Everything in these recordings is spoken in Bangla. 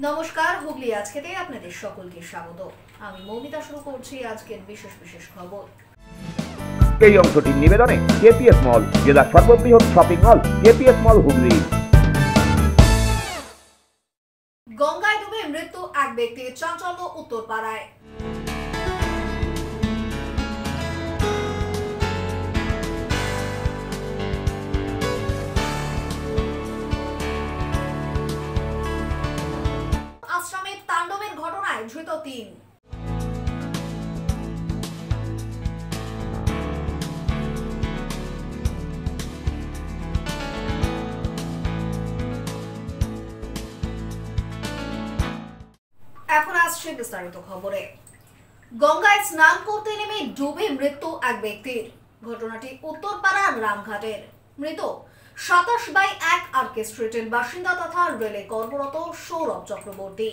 নমস্কার, হুগলি আজকেতে আপনাদের সকলকে স্বাগত। আমি মৌমিতা শুরু করছি আজকের বিশেষ বিশেষ খবর। এই অংশটির নিবেদনে কেপিএস মল, জেলার সর্ববৃহৎ শপিং মল কেপিএস মল হুগলি। গঙ্গায় ডুবে মৃত্যু এক ব্যক্তির, চাঞ্চল্য উত্তরপাড়ায়। আশ্রমে তাণ্ডবের ঘটনায় ধৃত ৩। এখন আসছে বিস্তারিত খবরে। গঙ্গায় স্নান করতে নেমে ডুবে মৃত্যু এক ব্যক্তির। ঘটনাটি উত্তরপাড়ার রামঘাটের। মৃত ২৭/১ আরকে স্ট্রিটের বাসিন্দা তথা রেলে কর্মরত সৌরভ চক্রবর্তী।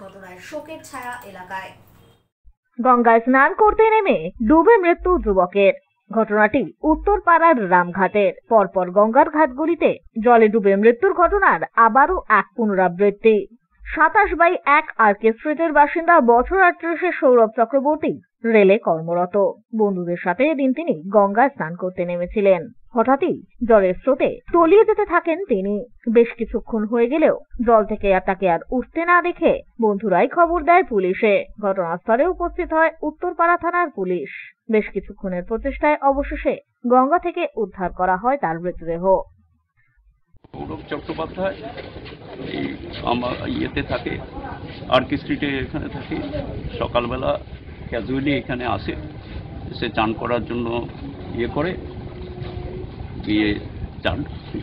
ঘটনায় শোকের ছায়া এলাকায়। গঙ্গায় স্নান করতে নেমে ডুবে মৃত্যু যুবকের। ঘটনাটি উত্তরপাড়ার রামঘাটের। পরপর গঙ্গার ঘাটগুলিতে জলে ডুবে মৃত্যুর ঘটনার আবারও এক পুনরাবৃত্তি। ২৭/১ আরকে স্ট্রিটের বাসিন্দা বছর ৩৮-এর সৌরভ চক্রবর্তী রেলে কর্মরত। বন্ধুদের সাথে এদিন তিনি গঙ্গায় স্নান করতে নেমেছিলেন। হঠাৎই জলের স্রোতে তলিয়ে যেতে থাকেন তিনি। বেশ কিছুক্ষণ হয়ে গেলেও জল থেকে তাকে আর উঠতে না দেখে বন্ধুরাই খবর দেয় পুলিশে। ঘটনাস্থলে উপস্থিত হয় উত্তরপাড়া থানার পুলিশ। বেশ কিছুক্ষণের প্রচেষ্টায় অবশেষে গঙ্গা থেকে উদ্ধার করা হয় তার মৃতদেহ। সৌরভ চট্টোপাধ্যায় এই আমার ইয়েতে থাকে, আরকে স্ট্রিটে এখানে থাকে। সকালবেলা ক্যাজুয়ালি এখানে আসে, এসে চান করার জন্য ইয়ে করে, গিয়ে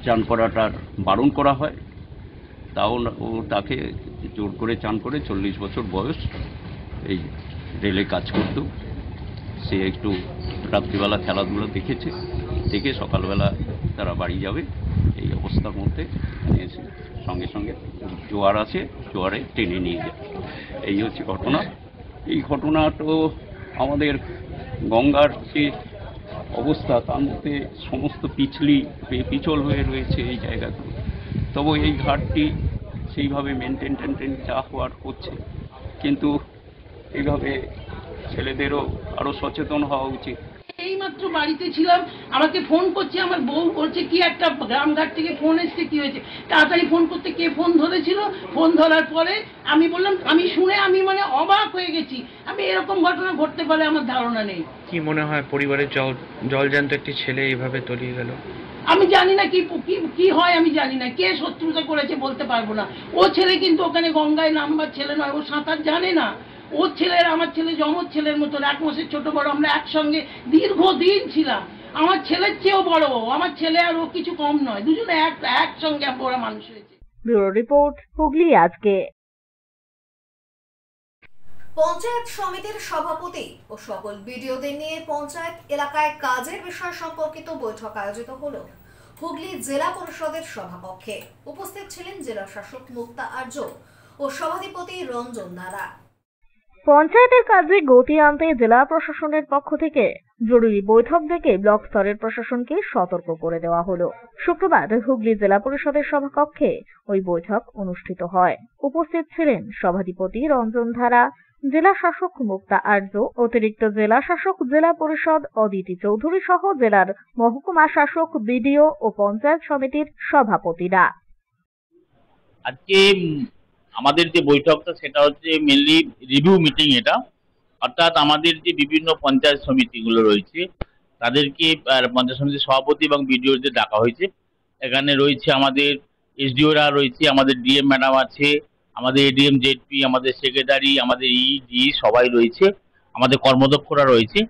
চান করাটার বারণ করা হয়। তাও ও তাকে জোর করে চান করে, 40 বছর বয়স, এই রেলে কাজ করত। সে একটু রাত্রিবেলা খেলাধুলা দেখে সকালবেলা তারা বাড়ি যাবে এই অবস্থার মধ্যে এসে সঙ্গে সঙ্গে জোয়ার আছে, জোয়ারে টেনে নিয়ে যায়। এই হচ্ছে ঘটনা। এই ঘটনা তো আমাদের গঙ্গার যে অবস্থা, তার মধ্যে সমস্ত পিছল হয়ে রয়েছে এই জায়গাগুলো। তবু এই ঘাটটি সেইভাবে মেনটেন যা হওয়ার হচ্ছে, কিন্তু এইভাবে ছেলেদেরও আরও সচেতন হওয়া উচিত। এইমাত্র বাড়িতে ছিলাম, আমাকে ফোন করছে আমার বউ, বলছে কি একটা গ্রামঘাট থেকে ফোন এসছে, কি হয়েছে। তাড়াতাড়ি ফোন করতে কে ফোন ধরেছিল। ফোন ধরার পরে আমি বললাম, আমি শুনে আমি অবাক হয়ে গেছি। আমি এরকম ঘটনা ঘটতে পারে আমার ধারণা নেই। কি মনে হয় পরিবারের জলজ্যান্ত একটি ছেলে এইভাবে তলিয়ে গেল? আমি জানি না কি হয়, আমি জানি না কে শত্রুতা করেছে, বলতে পারবো না। ও ছেলে কিন্তু ওখানে গঙ্গায় নামবার ছেলে নয়, ও সাঁতার জানে না। ওর ছেলের আমার ছেলে জমজ ছেলের মতন, 1 মাসের ছোট বড়। আমরা একসঙ্গে দীর্ঘদিন ছিলাম। আমার ছেলের চেয়েও বড় ও, আমার ছেলে আর ও কিছু কম নয়। দুজনে একসঙ্গে ওরা মানুষ হয়েছে। ব্যুরো রিপোর্ট, হুগলি আজকে। পঞ্চায়েত সমিতির সভাপতি ও সকল বিডিওদের নিয়ে পঞ্চায়েত এলাকায় কাজের বিষয় সম্পর্কিত বৈঠক আয়োজিত হলো হুগলি জেলা পরিষদের সভাকক্ষে। উপস্থিত ছিলেন জেলা শাসক মুক্তা আর্য ও সভাধিপতি রঞ্জন ধারা। পঞ্চায়েতের কাজে গতি আনতে জেলা প্রশাসনের পক্ষ থেকে জরুরি বৈঠক ডেকে ব্লক স্তরের প্রশাসনকে সতর্ক করে দেওয়া হলো। শুক্রবার হুগলি জেলা পরিষদের সভাকক্ষে ওই বৈঠক অনুষ্ঠিত হয়। উপস্থিত ছিলেন সভাধিপতি রঞ্জন ধারা, জেলা শাসক মুক্তা আর্য, অতিরিক্ত জেলা শাসক জেলা পরিষদ অদিতি চৌধুরী সহ জেলার মহকুমা শাসক, বিডিও ও পঞ্চায়েত সমিতির সভাপতিরা। আজকে আমাদের যে বৈঠকটা সেটা হচ্ছে মেনলি রিভিউ মিটিং। এটা অর্থাৎ আমাদের যে বিভিন্ন পঞ্চায়েত সমিতিগুলো রয়েছে তাদেরকে পঞ্চায়েত সমিতির সভাপতি এবং বিডিওদের ডাকা হয়েছে। এখানে রয়েছে আমাদের এসডিওরা রয়েছে, আমাদের ডিএম ম্যাডাম আছে, আমাদের এডিএম জেডপি, আমাদের সেক্রেটারি, আমাদের ইডি সবাই রয়েছে, আমাদের কর্মদক্ষরা রয়েছে।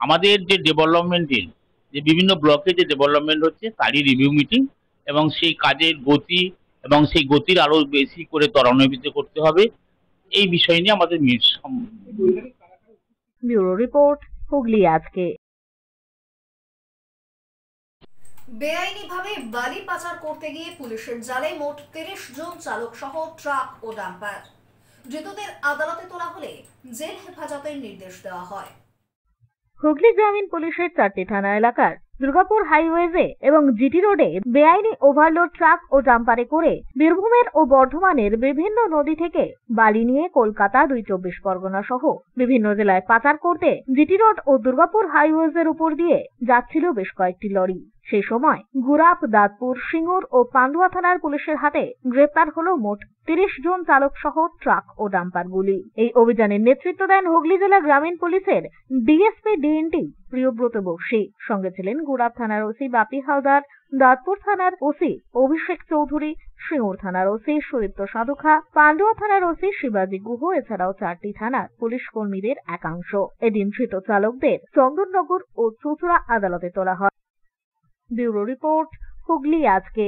আমাদের যে ডেভেলপমেন্টের যে বিভিন্ন ব্লকে যে ডেভেলপমেন্ট হচ্ছে তারই রিভিউ মিটিং, এবং সেই কাজের গতি এবং সেই গতির আরো বেশি করে ত্বরান্বিত করতে হবে, এই বিষয় নিয়ে আমাদের ব্যুরো রিপোর্ট, হুগলি আজকে। বেআইনিভাবে বালি পাচার করতে গিয়ে পুলিশের জালে মোট 30 জন চালক সহ ট্রাক ও ডাম্পার। ধৃতদের আদালতে তোলা হলে জেল হেফাজতের নির্দেশ দেওয়া হয়। হুগলি গ্রামীণ পুলিশের 4টি থানা এলাকার দুর্গাপুর হাইওয়েজে এবং জিটি রোডে বেআইনি ওভারলোড ট্রাক ও ডাম্পারে করে বীরভূমের ও বর্ধমানের বিভিন্ন নদী থেকে বালি নিয়ে কলকাতা 2 পরগনা সহ বিভিন্ন জেলায় পাচার করতে জিটি রোড ও দুর্গাপুর হাইওয়েজের উপর দিয়ে যাচ্ছিল বেশ কয়েকটি লরি। সেই সময় গুরাপ, দাঁতপুর, সিঙ্গুর ও পান্ডুয়া থানার পুলিশের হাতে গ্রেপ্তার হলো মোট 30 জন চালক সহ ট্রাক ও ডাম্পারগুলি। এই অভিযানের নেতৃত্ব দেন হুগলি জেলা গ্রামীণ পুলিশের ডিএসপি ডিএনটি প্রিয়ব্রত বক্সী। সঙ্গে ছিলেন গুরাপ থানার ওসি বাপি হালদার, দাঁতপুর থানার ওসি অভিষেক চৌধুরী, সিঙ্গুর থানার ওসি সুদীপ্ত সাধুখা, পান্ডুয়া থানার ওসি শিবাজি গুহ, এছাড়াও 4টি থানার পুলিশ কর্মীদের একাংশ। এদিন ধৃত চালকদের চন্দননগর ও চুঁচুড়া আদালতে তোলা হয়। ব্যুরো রিপোর্ট, হুগলি আজকে।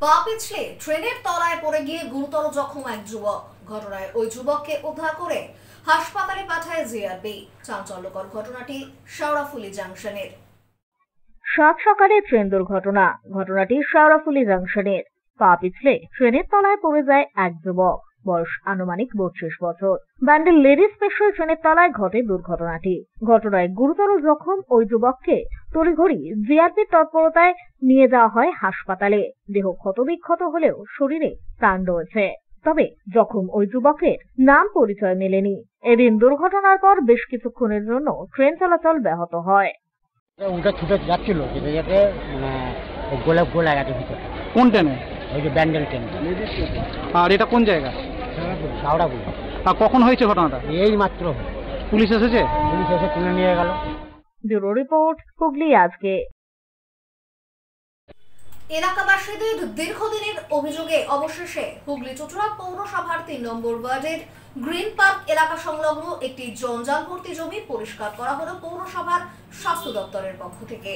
পা পিছলে ট্রেনের তলায় পড়ে গিয়ে গুরুতর জখম এক যুবক। ঘটনায় ওই যুবককে উদ্ধার করে হাসপাতালে পাঠায় জিআরপি। চাঞ্চল্যকর ঘটনাটি শেওড়াফুলি জাংশনের। সাত সকালে ট্রেন দুর্ঘটনা। ঘটনাটি শেওড়াফুলি জাংশনের। পা পিছলে ট্রেনের তলায় পড়ে যায় এক যুবক, বয়স আনুমানিক 32 বছর। ব্যান্ডেল লেডি স্পেশাল ট্রেনের তলায় ঘটে দুর্ঘটনাটি। ঘটনায় গুরুতর জখম ওই যুবককে তড়িঘড়ি জিআরপির তৎপরতায় নিয়ে যাওয়া হয় হাসপাতালে। দেহ ক্ষতবিক্ষত হলেও শরীরে প্রাণ রয়েছে। তবে জখম ওই যুবকের নাম পরিচয় মেলেনি। এদিন দুর্ঘটনার পর বেশ কিছুক্ষণের জন্য ট্রেন চলাচল ব্যাহত হয়। উল্টা ছুটে যাচ্ছিল, যেতে যেতে গোলা গেছে ভিতরে। কোন ট্রেনে? ওই যে ব্যান্ডেল ট্রেন। আর এটা কোন জায়গা? শেওড়াফুলি। আর কখন হয়েছে ঘটনাটা? এই মাত্র পুলিশ এসেছে? পুলিশ এসে তুলে নিয়ে গেল। ব্যুরো রিপোর্ট, হুগলি আজকে। এলাকাবাসীদের দীর্ঘদিনের অভিযোগে অবশেষে হুগলি চুঁচুড়া পৌরসভার 3 নম্বর ওয়ার্ডের গ্রিন পার্ক এলাকা সংলগ্ন একটি জঞ্জাল ভর্তি জমি পরিষ্কার করা হলো পৌরসভার স্বাস্থ্য দপ্তরের পক্ষ থেকে।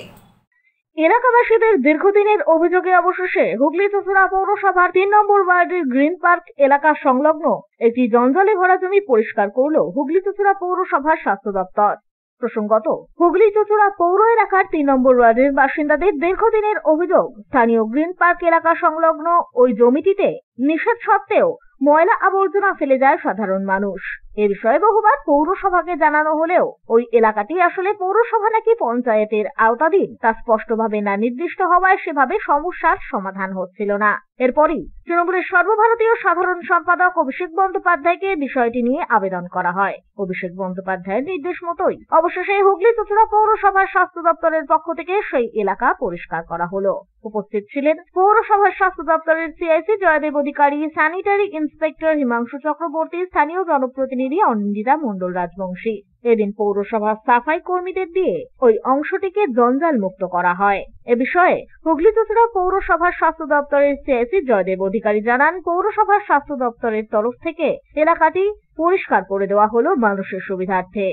এলাকাবাসীদের দীর্ঘদিনের অভিযোগে অবশেষে হুগলি চুঁচুড়া পৌরসভার 3 নম্বর ওয়ার্ডের গ্রিন পার্ক এলাকা সংলগ্ন একটি জঞ্জালে ভরা জমি পরিষ্কার করল হুগলি চুঁচুড়া পৌরসভার স্বাস্থ্য দপ্তর। প্রসঙ্গত, হুগলি চুঁচুড়া পৌর এলাকার 3 নম্বর ওয়ার্ডের বাসিন্দাদের দীর্ঘদিনের অভিযোগ, স্থানীয় গ্রিন পার্ক এলাকা সংলগ্ন ওই জমিটিতে নিষেধ সত্ত্বেও ময়লা আবর্জনা ফেলে যায় সাধারণ মানুষ। এ বিষয়ে বহুবার পৌরসভাকে জানানো হলেও ওই এলাকাটি আসলে পৌরসভা নাকি পঞ্চায়েতের আওতাধীন তা স্পষ্টভাবে না নির্দিষ্ট হওয়ায় সেভাবে সমস্যার সমাধান হচ্ছিল না। এরপরই তৃণমূলের সর্বভারতীয় সাধারণ সম্পাদক অভিষেক বন্দ্যোপাধ্যায়কে বিষয়টি নিয়ে আবেদন করা হয়। অভিষেক বন্দ্যোপাধ্যায়ের নির্দেশ মতোই অবশেষে হুগলি চুঁচুড়া পৌরসভার স্বাস্থ্য দপ্তরের পক্ষ থেকে সেই এলাকা পরিষ্কার করা হলো। উপস্থিত ছিলেন পৌরসভার স্বাস্থ্য দপ্তরের সিআইসি জয়দেব অধিকারী, স্যানিটারি ইন্সপেক্টর হিমাংশু চক্রবর্তী, স্থানীয় জনপ্রতিনিধি অনিন্দিতা মণ্ডল রাজবংশী। এদিন পৌরসভার সাফাই কর্মীদের দিয়ে ওই অংশটিকে জঞ্জাল মুক্ত করা হয়। এ বিষয়ে হুগলি চুঁচুড়া পৌরসভার স্বাস্থ্য দপ্তরের সিআইসি জয়দেব অধিকারী জানান, পৌরসভার স্বাস্থ্য দপ্তরের তরফ থেকে এলাকাটি পরিষ্কার করে দেওয়া হলো মানুষের সুবিধার্থে।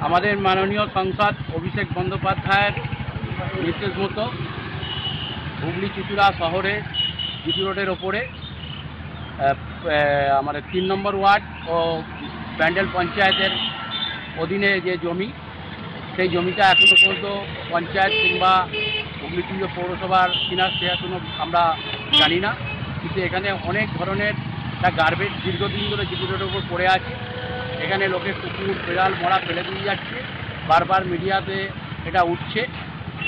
আমাদের মাননীয় সাংসদ অভিষেক বন্দ্যোপাধ্যায়ের নির্দেশ মতো হুগলি চুঁচুড়া শহরে জিটি রোডের ওপরে আমাদের 3 নম্বর ওয়ার্ড ও ব্যান্ডেল পঞ্চায়েতের অধীনে যে জমি, সেই জমিটা এখনো পর্যন্ত পঞ্চায়েত কিংবা হুগলি চুঁচুড়া পৌরসভার কিনা সে এখনো আমরা জানি না। কিন্তু এখানে অনেক ধরনের একটা গার্বেজ দীর্ঘদিন ধরে জিটি রোডের উপর পড়ে আছে। এখানে লোকে কুকুর, বিড়াল, মরা ফেলে দিয়ে যাচ্ছে, বারবার মিডিয়াতে এটা উঠছে।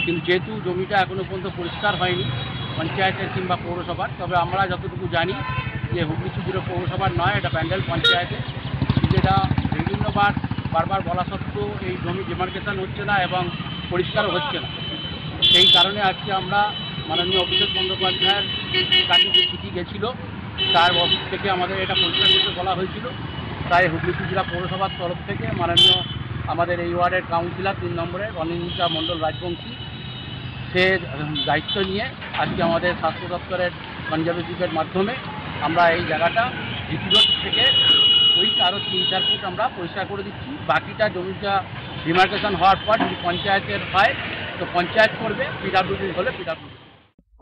কিন্তু যেহেতু জমিটা এখনো পর্যন্ত পরিষ্কার হয়নি পঞ্চায়েতের কিংবা পৌরসভার, তবে আমরা যতটুকু জানি যে হুগলি চুঁচুড়া পৌরসভার নয়, এটা ব্যান্ডেল পঞ্চায়েতে। কিন্তু এটা বারবার বলা সত্ত্বেও এই জমি ডিমার্কেশন হচ্ছে না এবং পরিষ্কারও হচ্ছে না। সেই কারণে আজকে আমরা মাননীয় অভিষেক বন্দ্যোপাধ্যায়ের কাছে যে চিঠি গেছিলো তার অফিস থেকে আমাদের এটা পরিষ্কার করতে বলা হয়েছিল। তাই হুগলি চুঁচুড়া পৌরসভার তরফ থেকে মাননীয় আমাদের এই ওয়ার্ডের কাউন্সিলর 3 নম্বরের অনিন্দিতা মণ্ডল রাজবংশী সে দায়িত্ব নিয়ে আজকে আমাদের স্বাস্থ্য দপ্তরের কনজারভেটিভের মাধ্যমে আমরা এই জায়গাটা জিটি রোড থেকে ওই আরও 3-4 ফুট আমরা পরিষ্কার করে দিচ্ছি। বাকিটা জমিটা ডিমার্কেশন হওয়ার পর যদি পঞ্চায়েতের হয় তো পঞ্চায়েত করবে, পিডব্লিউডি হলে পিডব্লিউডি।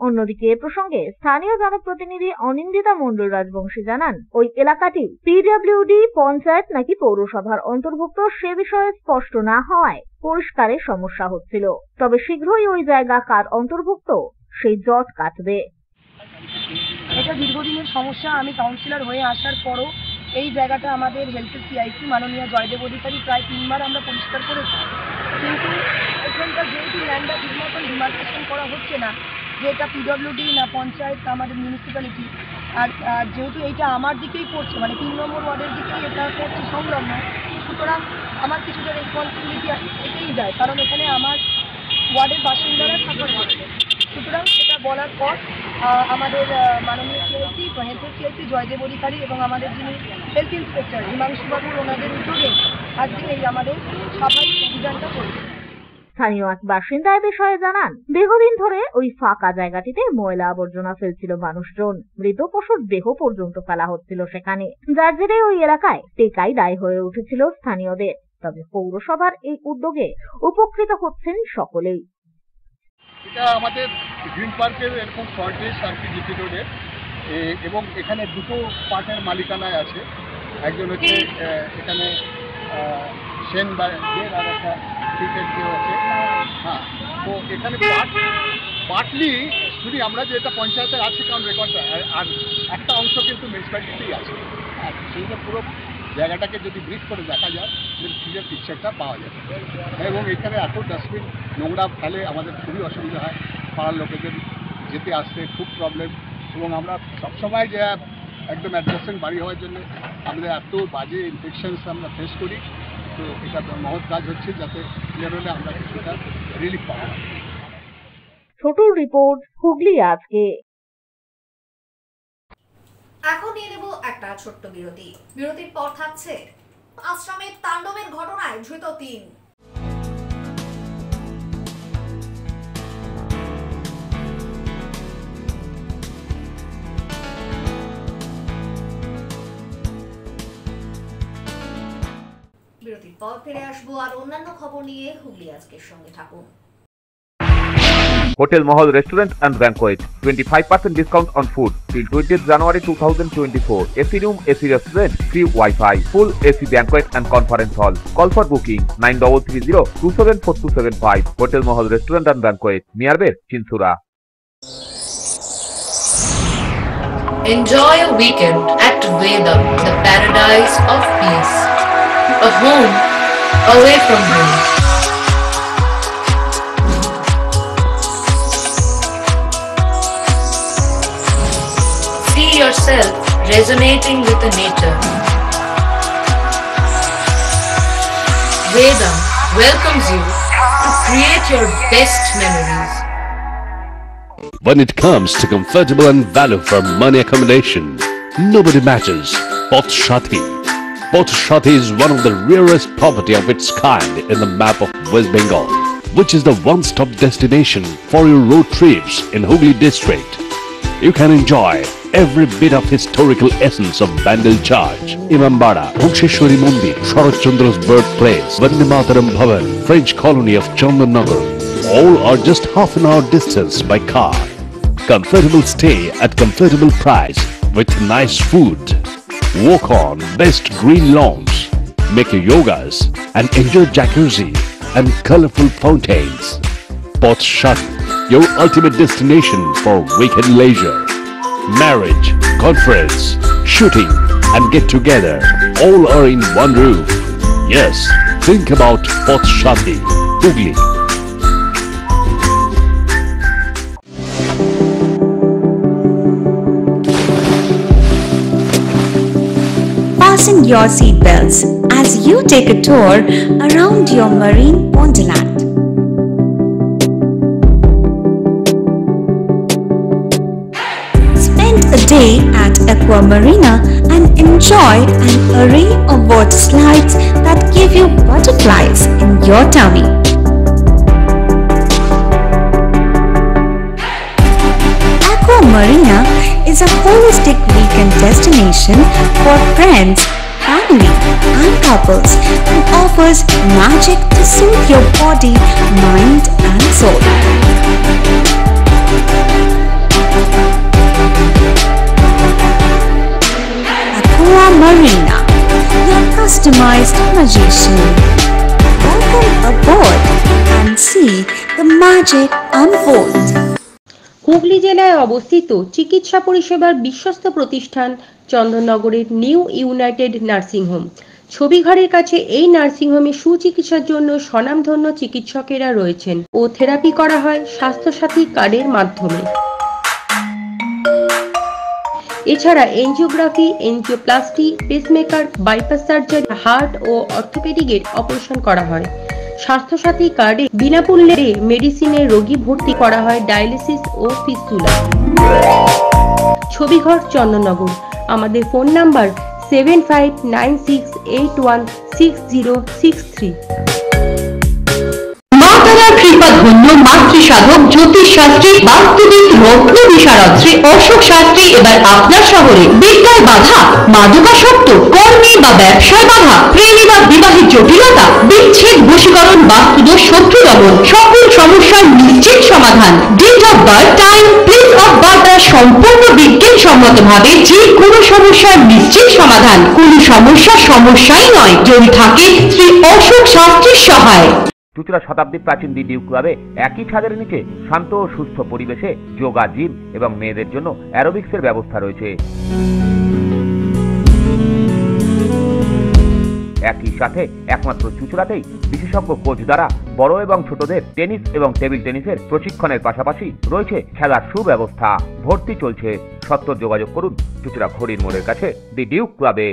অন্যদিকে এ প্রসঙ্গে স্থানীয় জনপ্রতিনিধি অনিন্দিতা মণ্ডল রাজবংশী জানান, ওই এলাকাটি পিডব্লিউডি, পঞ্চায়েত নাকি পৌরসভার অন্তর্ভুক্ত সে বিষয়ে স্পষ্ট না হওয়ায় পরিষ্কারের সমস্যা হচ্ছিল। তবে শীঘ্রই ওই জায়গা কার অন্তর্ভুক্ত সেই জট কাটবে। এটা দীর্ঘদিনের সমস্যা। আমি কাউন্সিলর হয়ে আসার পরও এই জায়গাটা আমাদের হেলথের সিআইসি মাননীয় জয়দেব অধিকারী প্রায় 3 বার আমরা পরিষ্কার করেছি, কিন্তু এখানকার যেহেতু ল্যান্ডটা ঠিক মতন ডিমার্কেশন করা হচ্ছে না, যে এটা পিডব্লিউডি না পঞ্চায়েত না আমাদের মিউনিসিপ্যালিটি, আর যেহেতু এইটা আমার দিকেই পড়ছে, মানে 3 নম্বর ওয়ার্ডের দিকেই এটা পড়ছে সংলগ্ন, সুতরাং আমার কিছুটা রেসপন্সিবিলিটি এটাই যায়, কারণ এখানে আমার ওয়ার্ডের বাসিন্দারা সাফার করছে। সুতরাং এটা বলার পর আমাদের মাননীয় সিআইসি হেলথের সিআইসি জয়দেব অধিকারী এবং আমাদের যিনি হেলথ ইন্সপেক্টর হিমাংশুবাবু, ওনাদের উদ্যোগে আজকে এই আমাদের সাফাই অভিযানটা চলছে। স্থানীয় এক বাসিন্দা এ বিষয়ে জানান, দীর্ঘদিন ধরে ওই ফাঁকা জায়গাটিতে ময়লা আবর্জনা ফেলছিল মানুষজন, মৃত পশুর দেহ পর্যন্ত ফেলা হচ্ছিল সেখানে, যার জেরে ওই এলাকায় টেকাই দায় হয়ে উঠেছিল স্থানীয়দের। তবে পৌরসভার এই উদ্যোগে উপকৃত হচ্ছেন সকলেই। এটা আমাদের গ্রিন পার্কের এরকম ফ্রন্টেজ আর কি জিটি রোডের, এবং এখানে দুটো পার্টের মালিকানায় আছে। একজন হচ্ছে এখানে সেন বা আর একটা ক্রিকেট কেউ আছে। হ্যাঁ, তো এখানে পার্টলি শুধু আমরা যে এটা পঞ্চায়েতের আছে কারণ রেকর্ডটা, আর একটা অংশ কিন্তু মিউনিসিপ্যালিটিতেই আছে। আর সেই পুরো জায়গাটাকে যদি ব্রিফ করে দেখা যায় ক্লিয়ার পিকচারটা পাওয়া যাবে। এবং এখানে এত ডাস্টবিন নোংরা ফেলে আমাদের খুবই অসুবিধা হয়, পাড়ার লোকেদের যেতে আসতে খুব প্রবলেম। এবং আমরা সবসময় যে একদম অ্যাডজাস্টেন্ট বাড়ি হওয়ার জন্য আমাদের এত বাজে ইনফেকশনস আমরা ফেস করি। তো এটা মহৎ কাজ হচ্ছে, যাতে ক্লিয়ার হলে আমরা কিছুটা রিলিফ পাবো। ছোটুর রিপোর্ট, হুগলি আজকে। এখন নিয়ে নেব একটা ছোট্ট বিরতি। বিরতির পর থাকছে আশ্রমের তাণ্ডবের ঘটনায় ধৃত 3। বিরতির পর ফিরে আসবো আর অন্যান্য খবর নিয়ে। হুগলি আজকের সঙ্গে থাকুন। Hotel Mahal Restaurant and Banquet, 25% discount on food till 20th January 2024. AC room, AC restaurant, free Wi-Fi, full AC banquet and conference hall. Call for booking 9330-274275. Hotel Mahal Restaurant and Banquet, nearby Chinsura. Enjoy a weekend at Vedam, the paradise of peace. A home away from home. See yourself resonating with the nature. Vedam welcomes you to create your best memories. When it comes to comfortable and value for money accommodation, nobody matches Pothshati. Pothshati is one of the rarest property of its kind in the map of West Bengal, which is the one-stop destination for your road trips in Hooghly district. You can enjoy every bit of historical essence of Bandel Church, Imambara, Bhuksheshwari Mandir, Sharat Chandra's birthplace, Vande Mataram Bhavan, French colony of Chandannagar. All are just half an hour distance by car. Comfortable stay at comfortable price with nice food. Walk on best green lawns, make your yogas and enjoy jacuzzi and colorful fountains. Pothshati, your ultimate destination for weekend leisure. Marriage, conference, shooting and get together all are in one roof. Yes, think about Pothshati, Hooghly. Fasten your seatbelts as you take a tour around your marine wonderland. Spend a day at Aqua Marina and enjoy an array of water slides that give you butterflies in your tummy. Aqua Marina is a holistic weekend destination for friends, family and couples and offers magic to soothe your body, mind and soul. Aqua Marina, your customized magician. Welcome aboard and see the magic unfold. Hooghly জেলায় অবস্থিত চিকিৎসা পরিষেবার বিশ্বস্ত প্রতিষ্ঠান চন্দননগরের নিউ ইউনাইটেড নার্সিং হোম। ছবিঘরের কাছে এই নার্সিংহোমে সুচিকিৎসার জন্য স্বনামধন্য চিকিৎসকেরা রয়েছেন ও থেরাপি করা হয় স্বাস্থ্যসাথী কার্ডের মাধ্যমে। এছাড়া angiography, angioplasty, pacemaker, bypass surgery, heart ও অর্থোপেডিকের অপারেশন করা হয়। স্বাস্থ্যসাথী কার্ডে বিনামূল্যে মেডিসিনের রোগী ভর্তি করা হয় ডায়ালিসিস ও ফিস্তুলা। ছবিঘর চন্দননগর। আমাদের ফোন নাম্বার 7596816063। কৃপাধন্য মাতৃসাধক জ্যোতিষ শাস্ত্রী, বাস্তুবিদ, রত্ন বিশারদ শ্রী অশোক শাস্ত্রী এবার আপনার শহরে। বিদ্যায় বাধা, মাদকাসক্ত, কর্মে বা ব্যবসায় বাধা, প্রেমে বা বিবাহের জটিলতা, বিচ্ছেদ, বশীকরণ, বাস্তুদোষ, শত্রু দমন, সকল সমস্যার নিশ্চিত সমাধান। Date of birth, time, place of birth সম্পূর্ণ বিজ্ঞানসম্মত ভাবে যে কোনো সমস্যার নিশ্চিত সমাধান। কোনো সমস্যাই নয় যদি থাকে শ্রী অশোক শাস্ত্রীর সহায়। চুঁচুড়া শতাব্দী প্রাচীন দি ডিউক ক্লাবে একই ছাদের নিচে শান্ত ও সুস্থ পরিবেশে যোগা, জিম এবং মেয়েদের জন্য অ্যারোবিক্সের ব্যবস্থা রয়েছে। একই সাথে একমাত্র চুঁচুড়াতেই বিশেষজ্ঞ কোচ দ্বারা বড় এবং ছোটদের টেনিস এবং টেবিল টেনিসের প্রশিক্ষণের পাশাপাশি রয়েছে খেলার সুব্যবস্থা। ভর্তি চলছে। সত্তর যোগাযোগ করুন চুঁচুড়া ঘড়ির মোড়ের কাছে দি ডিউক ক্লাবে।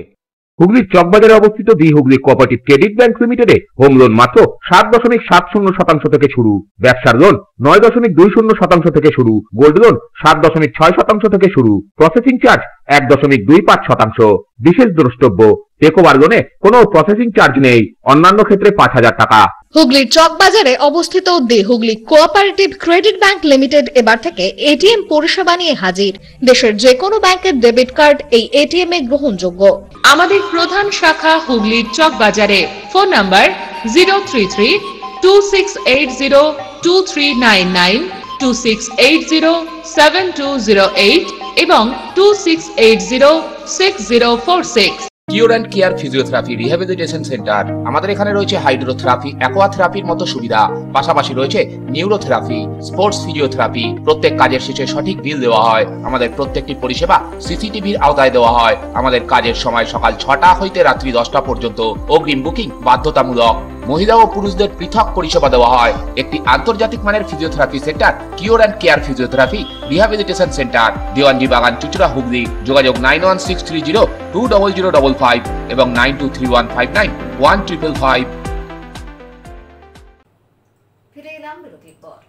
হুগলির চকবাজারে অবস্থিত the Hooghly cooperative credit bank লিমিটেডে হোম লোন মাত্র 7.70% থেকে শুরু, ব্যবসার লোন 9.20% থেকে শুরু, গোল্ড লোন 7.6% থেকে শুরু, প্রসেসিং চার্জ 1.25%। বিশেষ দ্রষ্টব্য, টেকওভার লোনে কোনো প্রসেসিং চার্জ নেই, অন্যান্য ক্ষেত্রে 5,000 টাকা। হুগলির চকবাজারে অবস্থিত the Hooghly cooperative credit bank limited এবার থেকে এটিএম পরিষেবা নিয়ে হাজির। দেশের যে কোনো ব্যাংকের ডেবিট কার্ড এই এটিএম এ গ্রহণযোগ্য। আমাদের প্রধান শাখা হুগলির চকবাজারে। ফোন নাম্বার 033-2680-2399, 2680-7208 এবং 2680-6046। Cure and care physiotherapy rehabilitation centre. আমাদের এখানে রয়েছে হাইড্রোথেরাপি, অ্যাকোয়াথেরাপির মতো সুবিধা, পাশাপাশি রয়েছে নিউরোথেরাপি, স্পোর্টস ফিজিওথেরাপি। প্রত্যেক কাজের শেষে সঠিক বিল দেওয়া হয়। আমাদের প্রত্যেকটি পরিষেবা সিসিটিভির আওতায় দেওয়া হয়। আমাদের কাজের সময় সকাল 6টা হইতে রাত্রি 10টা পর্যন্ত। অগ্রিম বুকিং বাধ্যতামূলক। মহিলা ও পুরুষদের পৃথক পরিষেবা দেওয়া হয়। একটি আন্তর্জাতিক মানের physiotherapy centre cure and care physiotherapy rehabilitation centre, Dewanji বাগান, চুঁচুড়া, হুগলি। যোগাযোগ 9163020055 এবং 9231591555। ফিরে এলাম বিরতির পর।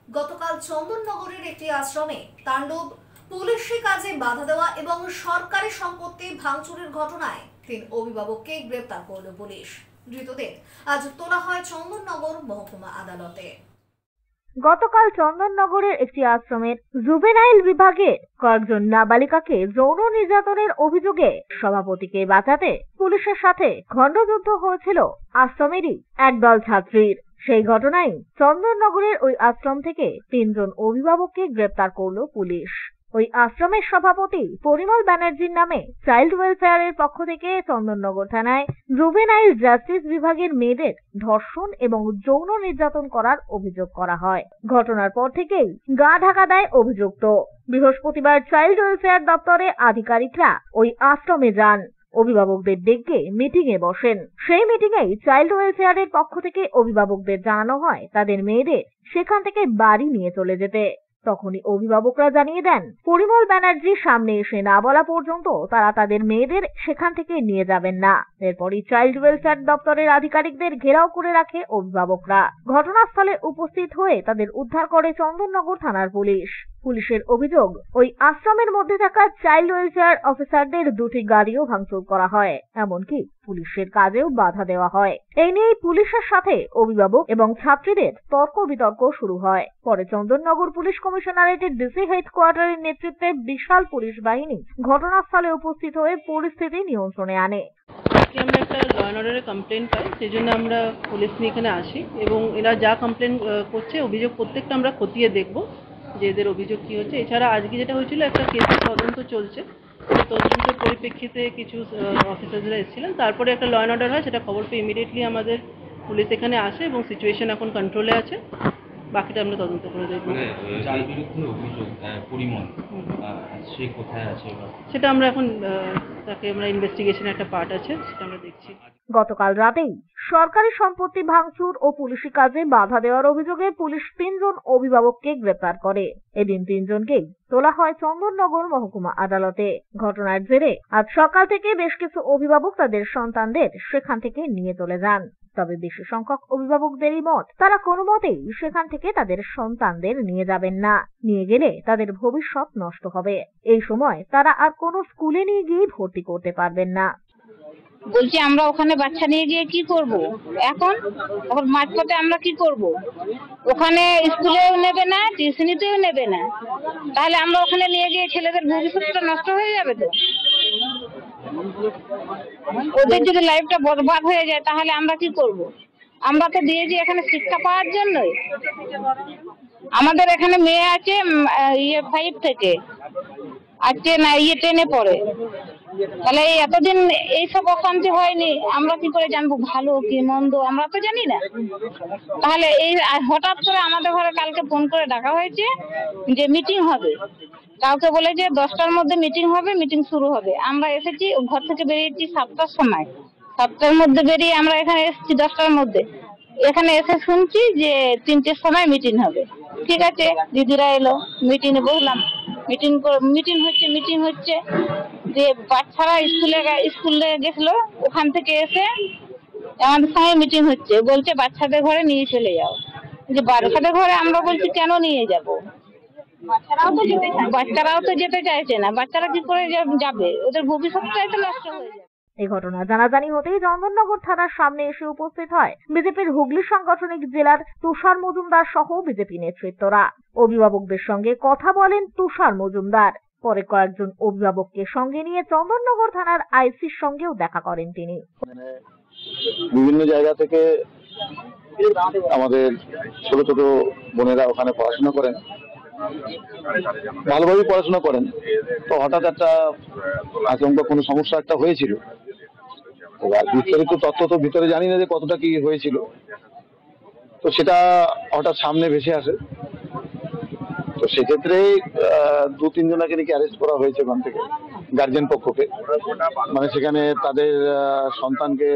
গতকাল চন্দননগরের একটি আশ্রমে তাণ্ডব, পুলিশি কাজে বাধা দেওয়া এবং সরকারি সম্পত্তি ভাঙচুরের ঘটনায় 3 অভিভাবককে গ্রেপ্তার করল পুলিশ। ধৃতদের আজ তোলা হয় চন্দননগর মহকুমা আদালতে। গতকাল চন্দননগরের একটি আশ্রমের জুভেনাইল বিভাগে কয়েকজন নাবালিকাকে যৌন নির্যাতনের অভিযোগে সভাপতিকে বাঁচাতে পুলিশের সাথে খণ্ডযুদ্ধ হয়েছিল আশ্রমেরই একদল ছাত্রীর। সেই ঘটনায় চন্দননগরের ওই আশ্রম থেকে 3 জন অভিভাবককে গ্রেপ্তার করল পুলিশ। ওই আশ্রমের সভাপতি পরিমল ব্যানার্জির নামে চাইল্ড ওয়েলফেয়ারের পক্ষ থেকে চন্দননগর থানায় জুভেনাইল জাস্টিস বিভাগের মেয়েদের ধর্ষণ এবং যৌন নির্যাতন করার অভিযোগ করা হয়। ঘটনার পর থেকেই গা ঢাকা দেয় অভিযুক্ত। বৃহস্পতিবার চাইল্ড ওয়েলফেয়ার দপ্তরে আধিকারিকরা ওই আশ্রমে যান। অভিভাবকদের ডেকে মিটিং এ বসেন। সেই মিটিং এ চাইল্ড ওয়েলফেয়ারের পক্ষ থেকে অভিভাবকদের জানানো হয় তাদের মেয়েদের সেখান থেকে বাড়ি নিয়ে চলে যেতে। তখনই অভিভাবকরা জানিয়ে দেন পরিমল ব্যানার্জির সামনে এসে না বলা পর্যন্ত তারা তাদের মেয়েদের সেখান থেকে নিয়ে যাবেন না। এরপরই চাইল্ড ওয়েলফেয়ার দপ্তরের আধিকারিকদের ঘেরাও করে রাখে অভিভাবকরা। ঘটনাস্থলে উপস্থিত হয়ে তাদের উদ্ধার করে চন্দননগর থানার পুলিশ। পুলিশের অভিযোগ, ওই আশ্রমের মধ্যে থাকা চাইল্ড ওয়েলফেয়ার অফিসারদের 2টি গাড়িও ভাঙচুর করা হয়, এমনকি পুলিশের কাজেও বাধা দেওয়া হয়। এই নিয়ে পুলিশের সাথে অভিভাবক এবং ছাত্রীদের তর্ক বিতর্ক শুরু হয়। পরে চন্দননগর পুলিশ কমিশনারেটের ডিসি হেডকোয়ার্টারের নেতৃত্বে বিশাল পুলিশ বাহিনী ঘটনাস্থলে উপস্থিত হয়ে পরিস্থিতি নিয়ন্ত্রণে আনে। আমরা একটা ল অ্যান্ড অর্ডারের কমপ্লেন পাই, সেই জন্য আমরা পুলিশ নিয়ে এখানে আসি এবং এরা যা কমপ্লেন করছে অভিযোগ প্রত্যেকটা আমরা খতিয়ে দেখব যে এদের অভিযোগ কী হচ্ছে। এছাড়া আজকে যেটা হয়েছিল একটা কেসের তদন্ত চলছে, তদন্তের পরিপ্রেক্ষিতে কিছু অফিসাররা এসেছিলেন, তারপরে একটা ল অ্যান্ড অর্ডার হয়, সেটা খবর পেয়ে ইমিডিয়েটলি আমাদের পুলিশ এখানে আসে এবং সিচুয়েশন এখন কন্ট্রোলে আছে। বাকিটা আমরা তদন্ত করে দেখব। যার বিরুদ্ধে অভিযোগ পরিমল, সে কোথায় আছে? সেটা আমরা এখন তাকে আমরা ইনভেস্টিগেশনের একটা পার্ট আছে, সেটা আমরা দেখছি। গতকাল রাতেই সরকারি সম্পত্তি ভাঙচুর ও পুলিশি কাজে বাধা দেওয়ার অভিযোগে পুলিশ 3 জন অভিভাবককে গ্রেপ্তার করে। এদিন 3 জনকেই তোলা হয় চন্দননগর মহকুমা আদালতে। ঘটনার জেরে আজ সকাল থেকে বেশ কিছু অভিভাবক তাদের সন্তানদের সেখান থেকে নিয়ে চলে যান। তবে বেশি সংখ্যক অভিভাবকদেরই মত, তারা কোনো মতেই সেখান থেকে তাদের সন্তানদের নিয়ে যাবেন না। নিয়ে গেলে তাদের ভবিষ্যৎ নষ্ট হবে। এই সময় তারা আর কোনো স্কুলে নিয়ে গিয়ে ভর্তি করতে পারবেন না। বলছি আমরা ওখানে বাচ্চা নিয়ে গিয়ে কি করব? এখন মাঝপথে আমরা কি করব? ওখানে স্কুলেও নেবে না, টিউশনিতেও নেবে না, তাহলে আমরা ওখানে নিয়ে গিয়ে ছেলেদের ভবিষ্যৎটা নষ্ট হয়ে যাবে তো। ওদের যদি লাইফটা বরবাদ হয়ে যায় তাহলে আমরা কি করব? আমরা তো দিয়েছি এখানে শিক্ষা পাওয়ার জন্যই। আমাদের এখানে মেয়ে আছে 5 থেকে, আজকে না 10-এ পড়ে। তাহলে এতদিন এইসব অশান্তি হয়নি, আমরা কি করে জানবো ভালো কি মন্দ? আমরা তো জানি না। তাহলে এই হঠাৎ করে আমাদের ঘরে কালকে ফোন করে ডাকা হয়েছে যে মিটিং হবে। কাউকে বলেছে 10টার মধ্যে মিটিং হবে, মিটিং শুরু হবে। আমরা এসেছি, ঘর থেকে বেরিয়েছি 7টার সময়। 7টার মধ্যে বেরিয়ে আমরা এখানে এসেছি 10টার মধ্যে। এখানে এসে শুনছি যে 3টের সময় মিটিং হবে। ঠিক আছে, দিদিরা এলো, মিটিংয়ে বসলাম। মিটিং হচ্ছে যে বাচ্চারা স্কুলে গেছিল, ওখান থেকে এসে আমাদের সঙ্গে মিটিং হচ্ছে। বলছে বাচ্চাদের ঘরে নিয়ে চলে যাও। যে বাচ্চাদের ঘরে আমরা বলছি কেন নিয়ে যাব? বাচ্চারাও তো যেতে চাইছে না। বাচ্চারা কি করে যাবে? ওদের ভবিষ্যৎটাই তো নষ্ট হয়ে যাবে। এই ঘটনা জানাজানি হতেই চন্দননগর থানার সামনে এসে উপস্থিত হয় বিজেপির হুগলি সাংগঠনিক জেলার তুষার মজুমদার সহ বিজেপি নেতৃত্বরা। অভিভাবকদের সঙ্গে কথা বলেন তুষার মজুমদার। পরে কয়েকজন অভিভাবককে সঙ্গে নিয়ে চন্দননগর থানার আইসির সঙ্গেও দেখা করেন তিনি। বিভিন্ন জায়গা থেকে আমাদের ছোট ছোট বোনেরা ওখানে পড়াশোনা করেন, ভালোভাবে পড়াশোনা করেন। তো হঠাৎ একটা আচমকা কোনো সমস্যা একটা হয়েছিল। এবার বিস্তারিত তথ্য তো ভিতরে জানি না যে কতটা কি হয়েছিল। তো সেটা হঠাৎ সামনে ভেসে আসে। তো সেক্ষেত্রে 2-3 জনকে নাকি অ্যারেস্ট করা হয়েছে ওখান থেকে, গার্জেন পক্ষকে। মানে সেখানে তাদের সন্তানকে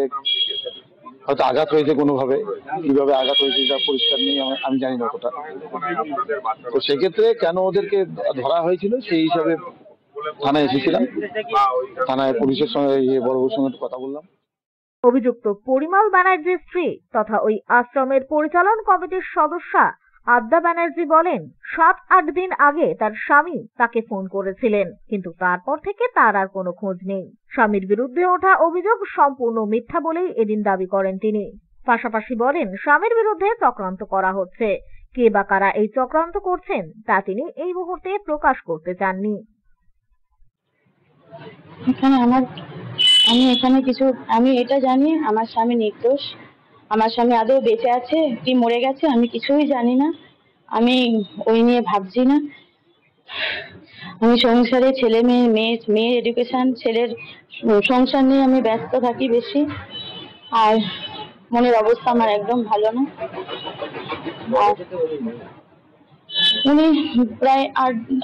হয়তো আঘাত হয়েছে কোনোভাবে, কিভাবে আঘাত হয়েছে সেটা পরিষ্কার নেই, আমি জানি না ওটা। তো সেক্ষেত্রে কেন ওদেরকে ধরা হয়েছিল সেই হিসাবে থানায় এসেছিলাম। থানায় পুলিশের সঙ্গে বড়বাবুর সঙ্গে কথা বললাম। অভিযুক্ত পরিমল ব্যানার্জির স্ত্রী তথা ওই আশ্রমের পরিচালন কমিটির সদস্যা আদ্যা ব্যানার্জি বলেন, 7-8 দিন আগে তার স্বামী তাকে ফোন করেছিলেন, কিন্তু তারপর থেকে তার আর কোনো খোঁজ নেই। স্বামীর বিরুদ্ধে ওঠা অভিযোগ সম্পূর্ণ মিথ্যা বলেই এদিন দাবি করেন তিনি। পাশাপাশি বলেন, স্বামীর বিরুদ্ধে চক্রান্ত করা হচ্ছে। কে বা কারা এই চক্রান্ত করছেন তা তিনি এই মুহূর্তে প্রকাশ করতে চাননি। আমি এটা জানি আমার স্বামী নির্দোষ। আমার স্বামী আদৌ বেঁচে আছে কি মরে গেছে আমি কিছুই জানি না। আমি ওই নিয়ে ভাবছি না। আমি সংসারে ছেলে মেয়ের এডুকেশন, ছেলের সংসার নিয়ে আমি ব্যস্ত থাকি বেশি। আর মনের অবস্থা আমার একদম ভালো না। উনি প্রায়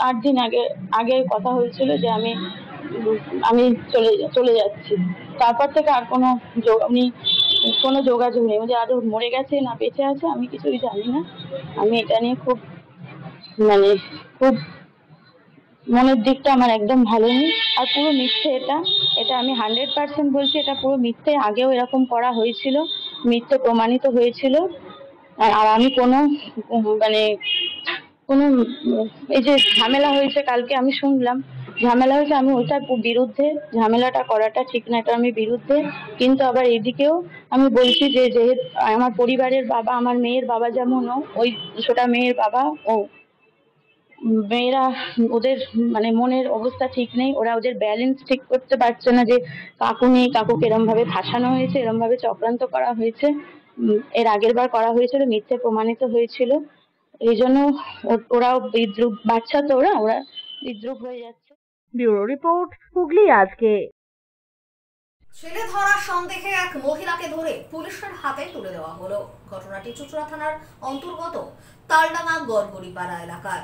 8 দিন আগে কথা হয়েছিল যে আমি চলে যাচ্ছি। তারপর থেকে আর কোনো যোগাযোগ নেই। যে আদৌ মরে গেছে না বেঁচে আছে আমি কিছুই জানি না। আমি এটা নিয়ে খুব মনের দিকটা আমার একদম ভালো নেই। আর পুরো মিথ্যে, এটা আমি 100% বলছি, এটা পুরো মিথ্যে। আগেও এরকম করা হয়েছিল, মিথ্যে প্রমাণিত হয়েছিল। আর আমি কোনো এই যে ঝামেলা হয়েছে কালকে আমি শুনলাম, ঝামেলা হয়েছে, আমি ওইটার বিরুদ্ধে। ঝামেলাটা করাটা ঠিক না, এটা আমি বিরুদ্ধে। কিন্তু আবার এদিকেও আমি বলছি যে যেহেতু আমার পরিবারের বাবা, আমার মেয়ের বাবা যেমন ওই ছোটা মেয়ের বাবা, মেয়েরা ওদের মনের অবস্থা ঠিক নেই। ওরা ওদের ব্যালেন্স ঠিক করতে পারছে না যে কাকুকে এরম ভাবে ফাঁসানো হয়েছে, এরম ভাবে চক্রান্ত করা হয়েছে। এর আগের বার করা হয়েছিল, মিথ্যে প্রমাণিত হয়েছিল। এই জন্য ওরাও বিদ্রুপ, বাচ্চা তো ওরা বিদ্রুপ হয়ে যাচ্ছে। ব্যুরো রিপোর্ট, হুগলি আজকে। ছেলে ধরা সন্দেহে এক মহিলাকে ধরে পুলিশের হাতে তুলে দেওয়া হলো। ঘটনাটি চুঁচুড়া থানার অন্তর্গত তালডাঙ্গা গড়গড়িপাড়া এলাকার।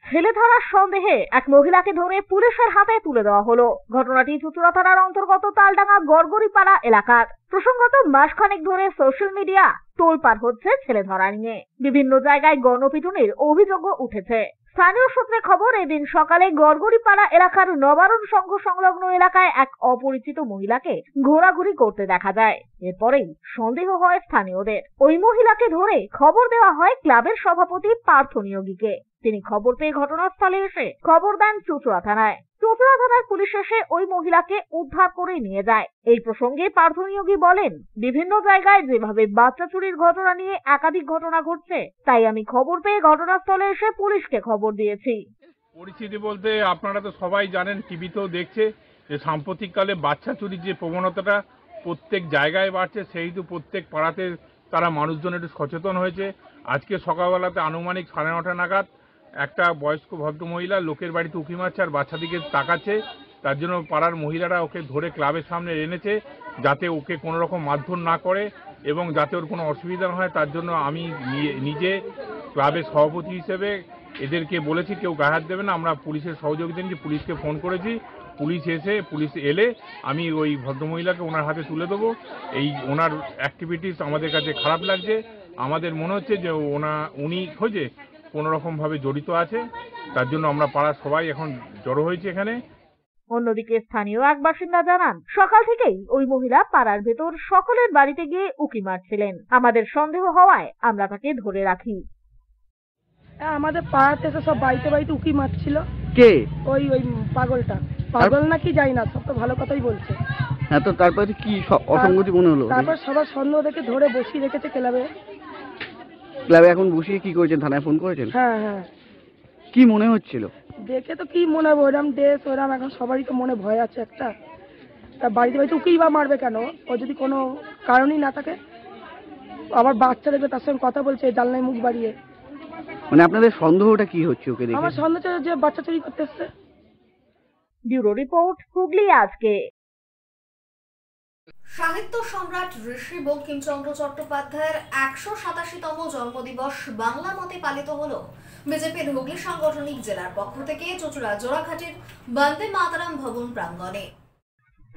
ছেলে ধরার সন্দেহে এক মহিলাকে ধরে পুলিশের হাতে তুলে দেওয়া হলো। ঘটনাটি চুঁচুড়া থানার অন্তর্গত তালডাঙ্গা গড়গড়িপাড়া এলাকার। প্রসঙ্গত মাসখানেক ধরে সোশ্যাল মিডিয়া তোলপাড় হচ্ছে ছেলে ধরা নিয়ে। বিভিন্ন জায়গায় গণপিটুনির অভিযোগও উঠেছে। স্থানীয় সূত্রে খবর, এদিন সকালে গড়গড়িপাড়া এলাকার নবারণ সংঘ সংলগ্ন এলাকায় এক অপরিচিত মহিলাকে ঘোরাঘুরি করতে দেখা যায়। এরপরেই সন্দেহ হয় স্থানীয়দের। ওই মহিলাকে ধরে খবর দেওয়া হয় ক্লাবের সভাপতি পার্থ নিয়োগীকে। তিনি খবর পেয়ে ঘটনাস্থলে এসে খবর দেন চুঁচুড়া থানায়। চুঁচুড়া থানার পুলিশ এসে ওই মহিলাকে উদ্ধার করে নিয়ে যায়। এই প্রসঙ্গে পার্থ নিয়োগী বলেন, বিভিন্ন জায়গায় যেভাবে বাচ্চা চুরির ঘটনা নিয়ে একাধিক ঘটনা ঘটছে, তাই আমি খবর পেয়ে ঘটনাস্থলে এসে পুলিশকে খবর দিয়েছি। পরিস্থিতি বলতে আপনারা তো সবাই জানেন, টিভিতেও দেখছে যে সাম্প্রতিককালে বাচ্চা চুরির যে প্রবণতাটা প্রত্যেক জায়গায় বাড়ছে, সেইহেতু প্রত্যেক পাড়াতে তারা মানুষজন একটু সচেতন হয়েছে। আজকে সকালবেলাতে আনুমানিক 9:30 নাগাদ একটা বয়স্ক ভদ্রমহিলা লোকের বাড়িতে উঁকি মারছে আর বাচ্চা দিকে তাকাচ্ছে। তার জন্য পাড়ার মহিলারা ওকে ধরে ক্লাবের সামনে এনেছে, যাতে ওকে কোনো রকম মারধর না করে এবং যাতে ওর কোনো অসুবিধা না হয়। তার জন্য আমি নিজে ক্লাবের সভাপতি হিসেবে এদেরকে বলেছি কেউ গায়ে হাত দেবে না। আমরা পুলিশের সহযোগিতা নিয়েছি, পুলিশকে ফোন করেছি। পুলিশ এলে আমি ওই ভদ্রমহিলাকে ওনার হাতে তুলে দেবো। এই ওনার অ্যাক্টিভিটিস আমাদের কাছে খারাপ লাগছে। আমাদের মনে হচ্ছে যে উনি হয়েছে কোনো রকম ভাবে জড়িত আছে। তার জন্য আমরা পাড়ার সবাই এখন জড়ো হয়েছে এখানে। অন্যদিকে স্থানীয় এক বাসিন্দা জানান, সকাল থেকেই ওই মহিলা পাড়ার ভেতর সকলের বাড়িতে গিয়ে উঁকি মারছিলেন। আমাদের সন্দেহ হওয়ায় আমরা তাকে ধরে রাখি। আমাদের পাড়াতে এসে সব বাড়িতে বাড়িতে উঁকি মারছিল। কে? ওই পাগলটা। পাগল নাকি যাই না, সব তো ভালো কথাই বলছে। হ্যাঁ, তো তারপরে কি অসঙ্গতি মনে হলো? তারপর সবার সন্দেহ দেখে ধরে বসিয়ে রেখেছে ক্লাবে। এখন বসিয়ে কি করেছেন? থানায় ফোন করেছেন? হ্যাঁ হ্যাঁ। কি মনে হচ্ছিল? দেখে তো কি মনে হবে, ওরম ড্রেস ওরম, এখন সবারই তো মনে ভয় আছে একটা। তা বাড়িতে বাড়িতে উকিই বা মারবে কেন? ও যদি কোনো কারণই না থাকে। আবার বাচ্চা দেখবে তার সঙ্গে কথা বলছে জানলায় মুখ বাড়িয়ে। মানে আপনাদের সন্দেহটা কি হচ্ছে ওকে দেখে? আমার সন্দেহ যে বাচ্চা চুরি করতে এসছে। ব্যুরো রিপোর্ট, হুগলি আজকে। সাহিত্য সম্রাট ঋষি বঙ্কিমচন্দ্র চট্টোপাধ্যায়ের 187তম জন্মদিবস বাংলা মতে পালিত হলো বিজেপির হুগলি সাংগঠনিক জেলার পক্ষ থেকে চুঁচুড়া জোড়াঘাটের বন্দে মাতরম ভবন প্রাঙ্গণে।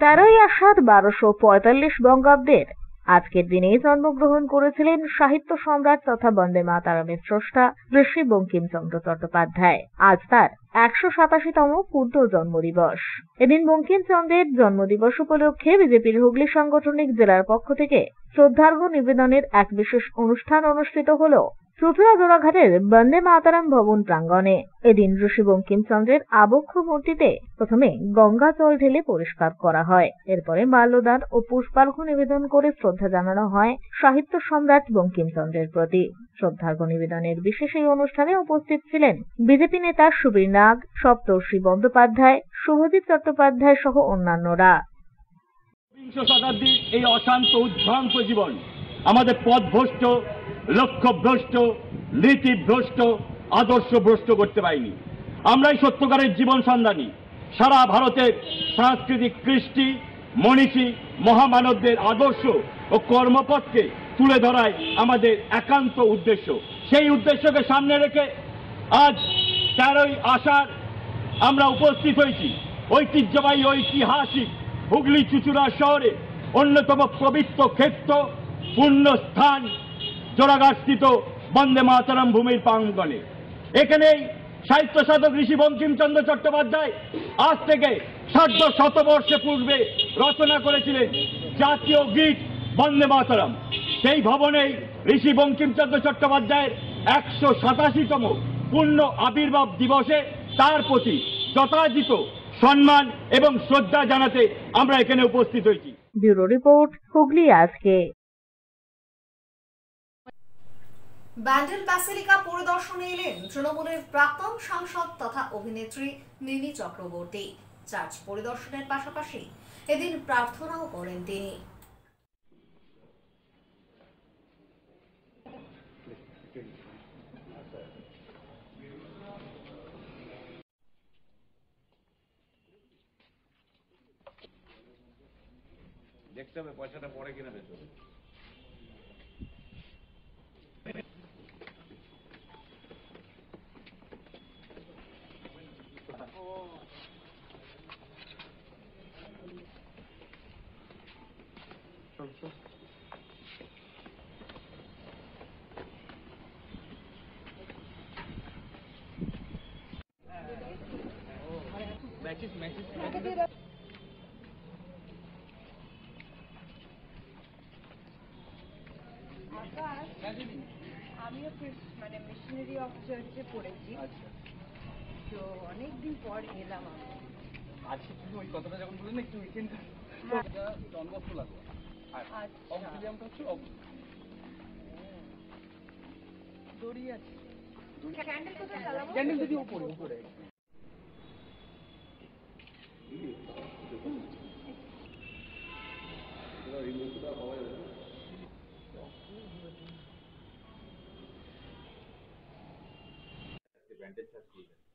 13ই আষাঢ় 1245 বঙ্গাব্দের আজকের দিনে জন্মগ্রহণ করেছিলেন সাহিত্য সম্রাট তথা বন্দে মাতরমের স্রষ্টা ঋষি বঙ্কিমচন্দ্র চট্টোপাধ্যায়। আজ তার 187তম পূর্ণ জন্মদিবস। এদিন বঙ্কিমচন্দ্রের জন্মদিবস উপলক্ষে বিজেপির হুগলি সাংগঠনিক জেলার পক্ষ থেকে শ্রদ্ধার্ঘ্য নিবেদনের এক বিশেষ অনুষ্ঠান অনুষ্ঠিত হল চুঁচুড়া জোড়াঘাটের বন্দে মাতরম ভবন প্রাঙ্গণে। এদিন ঋষি বঙ্কিমচন্দ্রের আবক্ষ মূর্তিতে প্রথমে গঙ্গা জল ঢেলে পরিষ্কার করা হয়। এরপরে মাল্যদান ও পুষ্পার্ঘ্য নিবেদন করে শ্রদ্ধা জানানো হয় সাহিত্য সম্রাট বঙ্কিমচন্দ্রের প্রতি। শ্রদ্ধার্ঘ্য নিবেদনের বিশেষ এই অনুষ্ঠানে উপস্থিত ছিলেন বিজেপি নেতা সুবীর নাগ, সপ্তর্ষি বন্দ্যোপাধ্যায়, শুভজিৎ চট্টোপাধ্যায় সহ অন্যান্যরা। বিংশ শতাব্দীর এই অশান্ত উদ্ভ্রান্ত জীবন আমাদের পথভ্রষ্ট, লক্ষ্যভ্রষ্ট, নীতিভ্রষ্ট, আদর্শ ভ্রষ্ট করতে পারিনি। আমরাই সত্যকারের জীবন সন্ধানী। সারা ভারতের সাংস্কৃতিক কৃষ্টি, মনীষী, মহামানবদের আদর্শ ও কর্মপথকে তুলে ধরাই আমাদের একান্ত উদ্দেশ্য। সেই উদ্দেশ্যকে সামনে রেখে আজ 13ই আষাঢ় আমরা উপস্থিত হয়েছি ঐতিহ্যবাহী ঐতিহাসিক হুগলি চুঁচুড়া শহরে অন্যতম পবিত্র ক্ষেত্র পুণ্যস্থান জোড়াঘাটস্থিত বন্দে মাতরম ভূমির প্রাঙ্গণে। এখানেই সাহিত্য সাধক ঋষি বঙ্কিমচন্দ্র চট্টোপাধ্যায় আজ থেকে 150 পূর্বে রচনা করেছিলেন জাতীয় গীত বন্দে মাতরম। সেই ভবনেই ঋষি বঙ্কিমচন্দ্র চট্টোপাধ্যায়ের 187তম পূর্ণ আবির্ভাব দিবসে তার প্রতি যথাযথ সম্মান এবং শ্রদ্ধা জানাতে আমরা এখানে উপস্থিত হয়েছি। ব্যুরো রিপোর্ট, হুগলি আজকে। ব্যান্ডেল ব্যাসিলিকা পরিদর্শনে এলেন তৃণমূলের প্রাক্তন সাংসদ তথা অভিনেত্রী মিমি চক্রবর্তী। চার্চ পরিদর্শনের পাশাপাশি এদিন প্রার্থনাও করেন তিনি। দেখতে হবে পয়সাটা পরে কিনা পেতে হবে। আমিও মানে মিশনারি অফ চার্চে পড়েছি, তো অনেকদিন পর এলাম আমি। আজকে তুমি ওই কথাটা যখন বললেন না একটু উইকেন্ড জন্মস্থ লাগবে, আর অক্সিলিয়ামটা হচ্ছে দড়ি আছে, ক্যান্ডেল কোথায় জ্বালাবো? ক্যান্ডেল যদি উপরে উপরে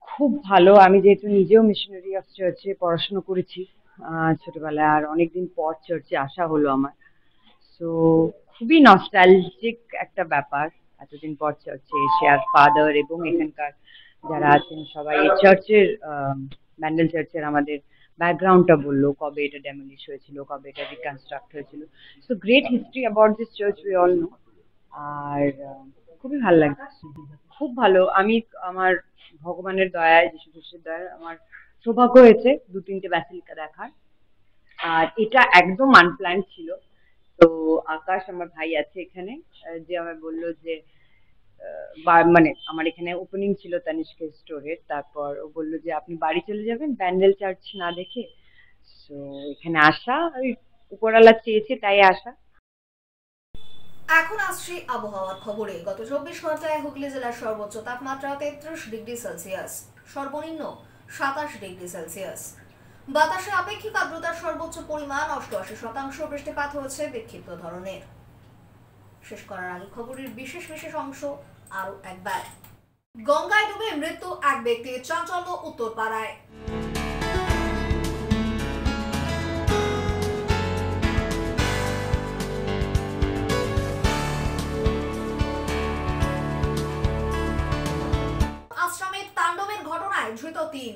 খুব ভালো। আমি যেহেতু নিজেও মিশনারি অফ চার্চে পড়াশোনা করেছি ছোটবেলায়, আর অনেকদিন পর চার্চে আসা হলো আমার, সো খুবই নস্টালজিক একটা ব্যাপার এতদিন পর চার্চে এসে। আর ফাদার এবং এখানকার যারা আছেন সবাই এই চার্চের ব্যান্ডেল চার্চের আমাদের ব্যাকগ্রাউন্ডটা বললো, কবে এটা ডেমোলিশ হয়েছিল, কবে এটা রিকনস্ট্রাক্ট হয়েছিল। So great history about this church we all know. আর খুবই ভালো লাগছে, খুব ভালো। আমি আমার ভগবানের দয়ায়, যিশু খ্রিস্টের দয়ায় আমার সৌভাগ্য হয়েছে 2-3টে ব্যাসিলিকা দেখার। আর এটা একদম আনপ্ল্যান ছিল। তো আকাশ আমার ভাই আছে এখানে, যে আমায় বললো যে মানে আমার এখানে ওপেনিং ছিল তানিষ্কের স্টোরের, তারপর ও বললো যে আপনি বাড়ি চলে যাবেন ব্যান্ডেল চার্চ না দেখে। সো এখানে আসা, ওই উপরওয়ালা চেয়েছে তাই আসা। এখন আসছি আবহাওয়ার খবরে। গত 24 ঘন্টায় হুগলি জেলার সর্বোচ্চ তাপমাত্রা 33 ডিগ্রি সেলসিয়াস, সর্বনিম্ন 27 ডিগ্রি সেলসিয়াস। বাতাসে আপেক্ষিক আর্দ্রতার সর্বোচ্চ পরিমাণ 88%, বৃষ্টিপাত হয়েছে বিক্ষিপ্ত ধরনের। শেষ করার আগে খবরের বিশেষ বিশেষ অংশ আরো একবার। গঙ্গায় ডুবে মৃত্যু এক ব্যক্তির, চাঞ্চল্য উত্তরপাড়ায়। আশ্রমের তাণ্ডবের ঘটনায় ধৃত 3।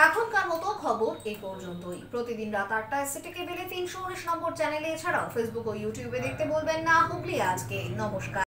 এখনকার মতো খবর এই পর্যন্তই। প্রতিদিন রাত 8টায় সিটি কেবলে 319 নম্বর চ্যানেলে, এছাড়াও ফেসবুক ও ইউটিউবে দেখতে বলবেন না হুগলি আজকে। নমস্কার।